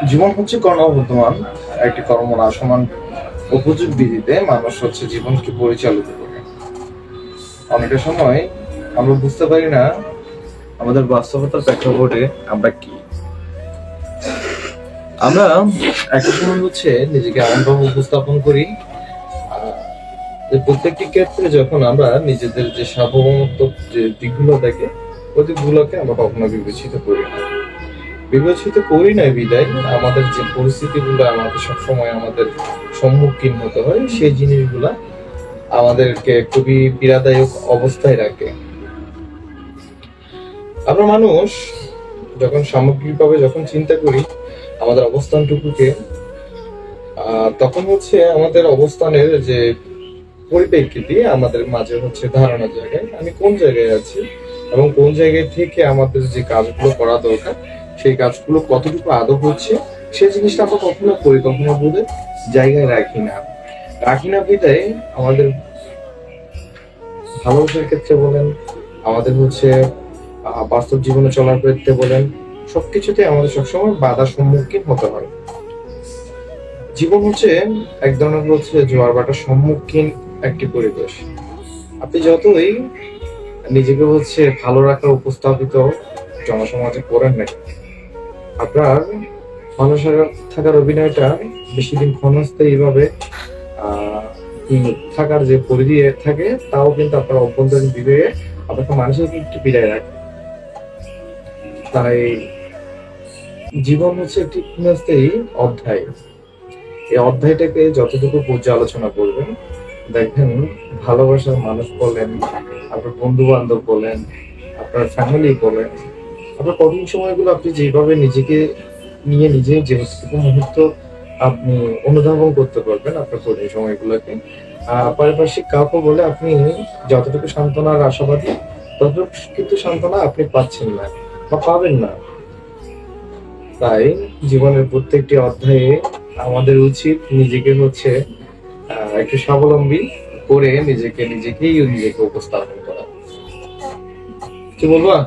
জীবন হচ্ছে কর্মবর্ধমান একটি কর্মনাশমান উপযোগ বিধিতে মানুষ হচ্ছে জীবনকে পরিচালিত করে। অনেকটা সময় আমরা বুঝতে পারি না আমাদের বাস্তবতার প্রেক্ষাপটে আমরা কি। আমরা একটা সময় হচ্ছে নিজেকে এমনভাবে উপস্থাপন করি যে প্রত্যেকটি ক্ষেত্রে যখন আমরা নিজেদের যে সার্বভৌমত্ব যে দিকগুলো দেখে ওই দিকগুলোকে আমরা কখনো বিবেচিত করি না বিদায় আমাদের যে পরিস্থিতিগুলো আমাদের সবসময় আমাদের সম্মুখীন হতে হয় সেই জিনিসগুলা আমাদেরকে খুবই পীড়াদায়ক অবস্থায় রাখে। আমরা মানুষ যখন সামগ্রিকভাবে যখন চিন্তা করি আমাদের অবস্থানটুকুকে, তখন হচ্ছে আমাদের অবস্থানের যে পরিপ্রেক্ষিতে আমাদের মাঝে হচ্ছে ধারণা জায়গায় আমি কোন জায়গায় আছি এবং কোন জায়গায় থেকে আমাদের যে কাজগুলো করা দরকার সেই কাজগুলো কতটুকু আদৌ হচ্ছে সেই জিনিসটা আমরা কখনো পরিকল্পনা বোধে জায়গায় রাখি না বিদায় আমাদের ভালোবাসার ক্ষেত্রে বলেন, আমাদের হচ্ছে বাস্তব জীবনে চলার ক্ষেত্রে বলেন, সবকিছুতে আমাদের সবসময় বাধার সম্মুখীন হতে হয়। জীবন হচ্ছে এক ধরনের হচ্ছে জোয়ার ভাটার সম্মুখীন একটি পরিবেশ। আপনি যতই নিজেকে হচ্ছে ভালো রাখার উপস্থাপিত জনসমাজে করেন না, আপনার ভালো থাকার অভিনয়টা বেশি দিন ক্ষণস্থায়ী ভাবে থাকার যে পরিধি থাকে তাও কিন্তু আপনার অভ্যন্তরীণ বিবেকে আপনাকে মানুষের একটি পীড়ায় রাখে। তাই জীবন হচ্ছে একটি ক্ষণস্থায়ী অধ্যায়। এই অধ্যায়টাকে যতটুকু পর্যালোচনা করবেন দেখবেন ভালোবাসার মানুষ বলেন, আপনার বন্ধু বান্ধব বলেন, আপনার ফ্যামিলি বলেন, আপনার কঠিন সময়গুলো আপনি যেভাবে নিজেকে নিয়ে নিজে যেটুকু মুহূর্ত আপনি অনুধাবন করতে পারবেন আপনার কঠিন সময়গুলোকে, পারিপার্শ্বিক কাউকে বলে আপনি যতটুকু সান্ত্বনার আশাবাদী ততটুকু কিন্তু সান্ত্বনা আপনি পাচ্ছেন না বা পাবেন না। তাই জীবনের প্রত্যেকটি অধ্যায়ে আমাদের উচিত নিজেকে হচ্ছে একটু স্বাবলম্বী করে নিজেকে উপস্থাপন করা। কি বলবা?